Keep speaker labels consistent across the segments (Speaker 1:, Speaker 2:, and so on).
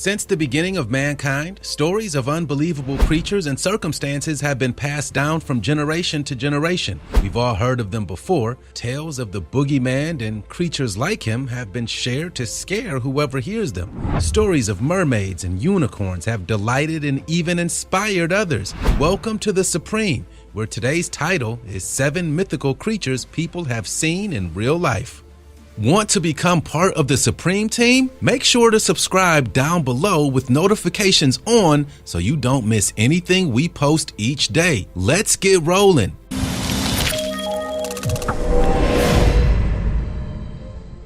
Speaker 1: Since the beginning of mankind, stories of unbelievable creatures and circumstances have been passed down from generation to generation. We've all heard of them before. Tales of the boogeyman and creatures like him have been shared to scare whoever hears them. Stories of mermaids and unicorns have delighted and even inspired others. Welcome to the Supreme, where today's title is 7 mythical creatures people have seen in real life. Want to become part of the Supreme team? Make sure to subscribe down below with notifications on so you don't miss anything we post each day. Let's get rolling.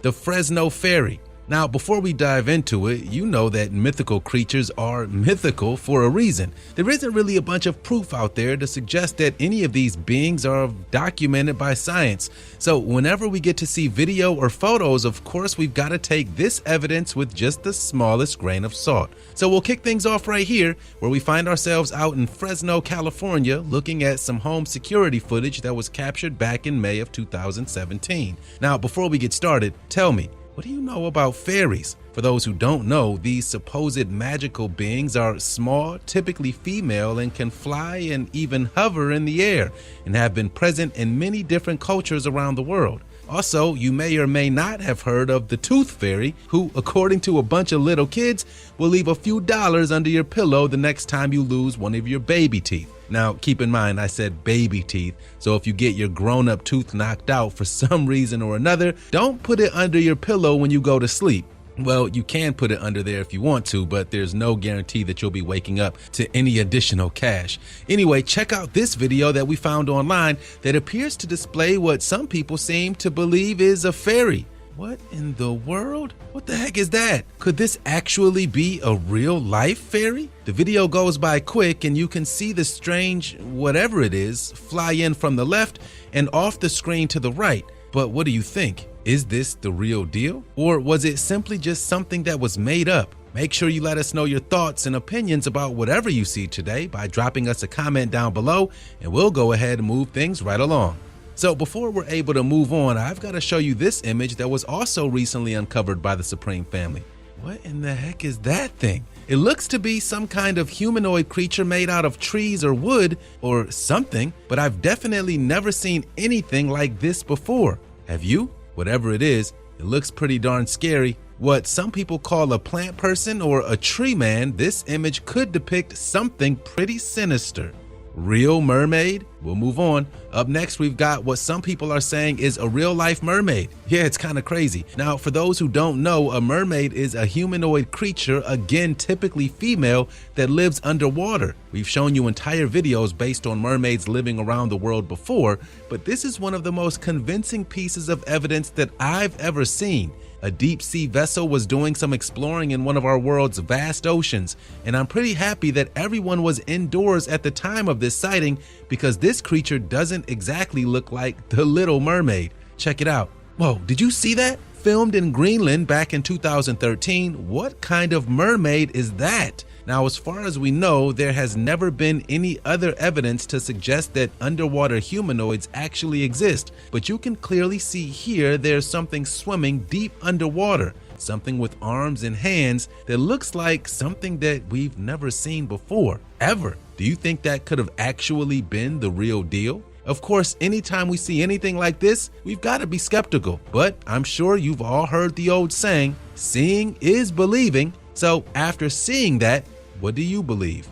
Speaker 1: The Fresno Fairy. Now, before we dive into it, you know that mythical creatures are mythical for a reason. There isn't really a bunch of proof out there to suggest that any of these beings are documented by science. So whenever we get to see video or photos, of course, we've got to take this evidence with just the smallest grain of salt. So we'll kick things off right here, where we find ourselves out in Fresno, California, looking at some home security footage that was captured back in May of 2017. Now, before we get started, tell me, what do you know about fairies? For those who don't know, these supposed magical beings are small, typically female, and can fly and even hover in the air, and have been present in many different cultures around the world. Also, you may or may not have heard of the Tooth Fairy, who, according to a bunch of little kids, will leave a few dollars under your pillow the next time you lose one of your baby teeth. Now, keep in mind, I said baby teeth, so if you get your grown-up tooth knocked out for some reason or another, don't put it under your pillow when you go to sleep. Well, you can put it under there if you want to, but there's no guarantee that you'll be waking up to any additional cash. Anyway, check out this video that we found online that appears to display what some people seem to believe is a fairy. What in the world? What the heck is that? Could this actually be a real life fairy? The video goes by quick and you can see the strange whatever it is fly in from the left and off the screen to the right. But what do you think? Is this the real deal? Or was it simply just something that was made up? Make sure you let us know your thoughts and opinions about whatever you see today by dropping us a comment down below, and we'll go ahead and move things right along. So before we're able to move on, I've got to show you this image that was also recently uncovered by the Supreme family. What in the heck is that thing? It looks to be some kind of humanoid creature made out of trees or wood or something, but I've definitely never seen anything like this before. Have you? Whatever it is, it looks pretty darn scary. What some people call a plant person or a tree man, this image could depict something pretty sinister. Real mermaid? We'll move on. Up next, we've got what some people are saying is a real-life mermaid. Yeah, it's kind of crazy. Now, for those who don't know, a mermaid is a humanoid creature, again, typically female, that lives underwater. We've shown you entire videos based on mermaids living around the world before, but this is one of the most convincing pieces of evidence that I've ever seen. A deep-sea vessel was doing some exploring in one of our world's vast oceans, and I'm pretty happy that everyone was indoors at the time of this sighting, because this creature doesn't exactly look like the Little Mermaid. Check it out. Whoa, did you see that? Filmed in Greenland back in 2013, what kind of mermaid is that? Now, as far as we know, there has never been any other evidence to suggest that underwater humanoids actually exist, but you can clearly see here there's something swimming deep underwater, something with arms and hands that looks like something that we've never seen before, ever. Do you think that could have actually been the real deal? Of course, anytime we see anything like this, we've got to be skeptical, but I'm sure you've all heard the old saying, seeing is believing. So after seeing that, what do you believe?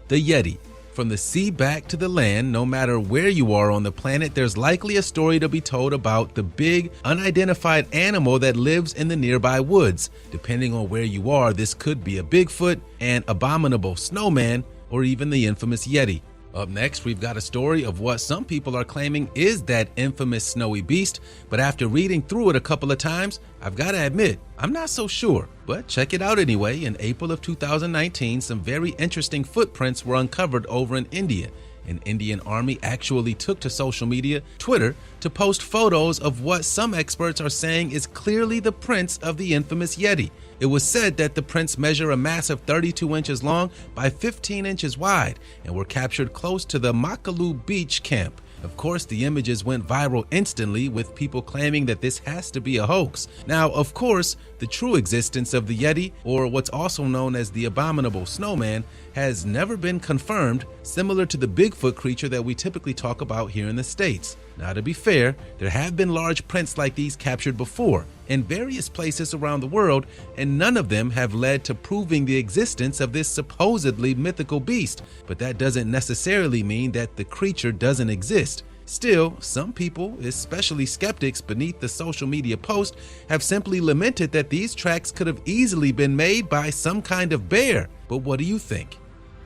Speaker 1: The Yeti. From the sea back to the land, no matter where you are on the planet, there's likely a story to be told about the big, unidentified animal that lives in the nearby woods. Depending on where you are, this could be a Bigfoot, an abominable snowman, or even the infamous Yeti. Up next, we've got a story of what some people are claiming is that infamous snowy beast, but after reading through it a couple of times, I've got to admit, I'm not so sure. But check it out anyway. In April of 2019, some very interesting footprints were uncovered over in India. An Indian army actually took to social media, Twitter, to post photos of what some experts are saying is clearly the prints of the infamous Yeti. It was said that the prints measure a massive 32 inches long by 15 inches wide and were captured close to the Makalu beach camp. Of course, the images went viral instantly, with people claiming that this has to be a hoax. Now, of course, the true existence of the Yeti, or what's also known as the abominable snowman, has never been confirmed, similar to the Bigfoot creature that we typically talk about here in the States. Now, to be fair, there have been large prints like these captured before in various places around the world, and none of them have led to proving the existence of this supposedly mythical beast. But that doesn't necessarily mean that the creature doesn't exist. Still, some people, especially skeptics beneath the social media post, have simply lamented that these tracks could have easily been made by some kind of bear. But what do you think?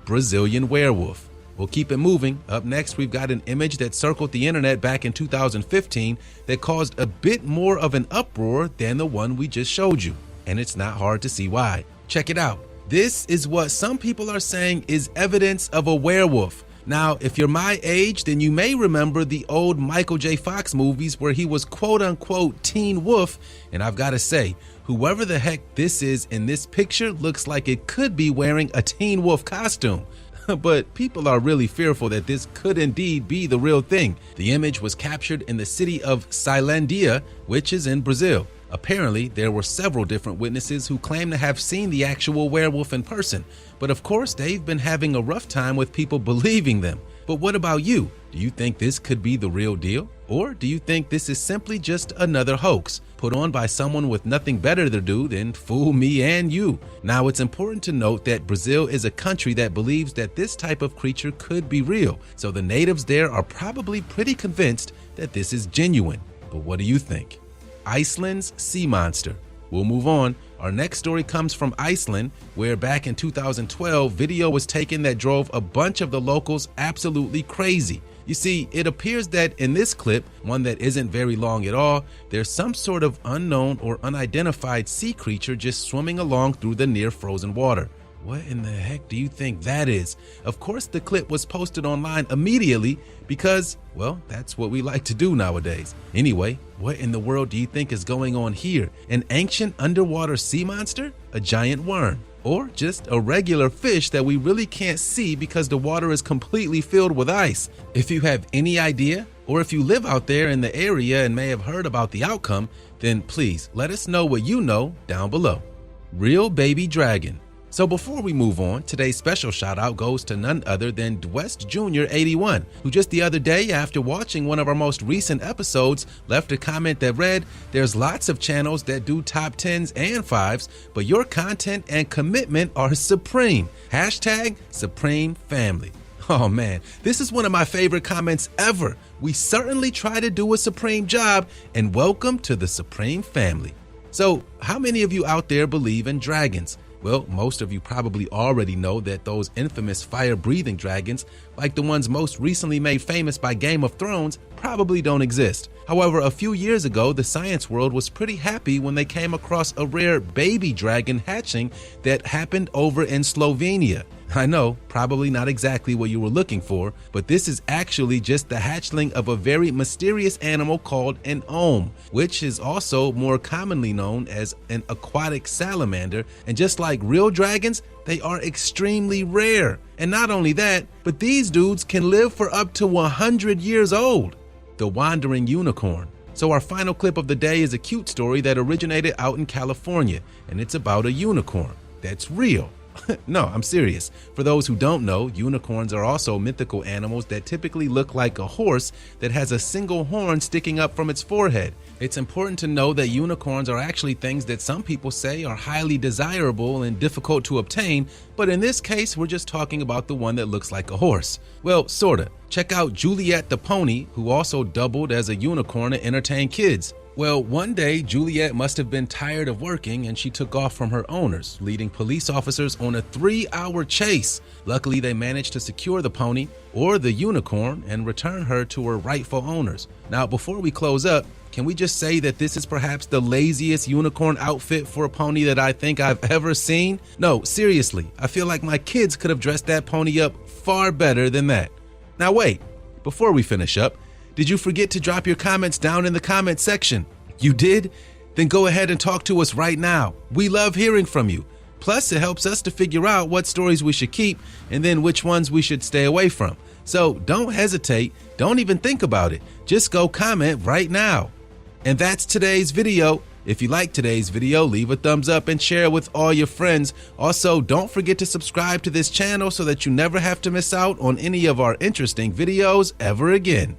Speaker 1: Brazilian werewolf. We'll keep it moving. Up next, we've got an image that circled the internet back in 2015 that caused a bit more of an uproar than the one we just showed you. And it's not hard to see why. Check it out. This is what some people are saying is evidence of a werewolf. Now, if you're my age, then you may remember the old Michael J. Fox movies where he was quote-unquote Teen Wolf, and I've got to say, whoever the heck this is in this picture looks like it could be wearing a Teen Wolf costume. But people are really fearful that this could indeed be the real thing. The image was captured in the city of Ceilândia, which is in Brazil. Apparently, there were several different witnesses who claim to have seen the actual werewolf in person. But of course, they've been having a rough time with people believing them. But what about you? Do you think this could be the real deal? Or do you think this is simply just another hoax put on by someone with nothing better to do than fool me and you? Now, it's important to note that Brazil is a country that believes that this type of creature could be real. So the natives there are probably pretty convinced that this is genuine. But what do you think? Iceland's sea monster. We'll move on. Our next story comes from Iceland, where back in 2012, video was taken that drove a bunch of the locals absolutely crazy. You see, it appears that in this clip, one that isn't very long at all, there's some sort of unknown or unidentified sea creature just swimming along through the near frozen water. What in the heck do you think that is? Of course, the clip was posted online immediately because, well, that's what we like to do nowadays. Anyway, what in the world do you think is going on here? An ancient underwater sea monster? A giant worm? Or just a regular fish that we really can't see because the water is completely filled with ice? If you have any idea, or if you live out there in the area and may have heard about the outcome, then please let us know what you know down below. Real baby dragon. So before we move on, today's special shout out goes to none other than Dwest Jr. 81, who just the other day after watching one of our most recent episodes left a comment that read, "There's lots of channels that do top 10s and 5s, but your content and commitment are supreme. Hashtag Supreme Family." Oh man, this is one of my favorite comments ever. We certainly try to do a supreme job, and welcome to the Supreme Family. So how many of you out there believe in dragons? Well, most of you probably already know that those infamous fire-breathing dragons, like the ones most recently made famous by Game of Thrones, probably don't exist. However, a few years ago, the science world was pretty happy when they came across a rare baby dragon hatching that happened over in Slovenia. I know, probably not exactly what you were looking for, but this is actually just the hatchling of a very mysterious animal called an ohm, which is also more commonly known as an aquatic salamander. And just like real dragons, they are extremely rare. And not only that, but these dudes can live for up to 100 years old. The wandering unicorn. So our final clip of the day is a cute story that originated out in California, and it's about a unicorn that's real. No, I'm serious. For those who don't know, unicorns are also mythical animals that typically look like a horse that has a single horn sticking up from its forehead. It's important to know that unicorns are actually things that some people say are highly desirable and difficult to obtain, but in this case, we're just talking about the one that looks like a horse. Well, sorta. Check out Juliet the pony, who also doubled as a unicorn to entertain kids. Well, one day, Juliet must have been tired of working and she took off from her owners, leading police officers on a 3-hour chase. Luckily, they managed to secure the pony, or the unicorn, and return her to her rightful owners. Now, before we close up, can we just say that this is perhaps the laziest unicorn outfit for a pony that I think I've ever seen? No, seriously, I feel like my kids could have dressed that pony up far better than that. Now wait, before we finish up, did you forget to drop your comments down in the comment section? You did? Then go ahead and talk to us right now. We love hearing from you. Plus, it helps us to figure out what stories we should keep and then which ones we should stay away from. So don't hesitate, don't even think about it. Just go comment right now. And that's today's video. If you like today's video, leave a thumbs up and share it with all your friends. Also, don't forget to subscribe to this channel so that you never have to miss out on any of our interesting videos ever again.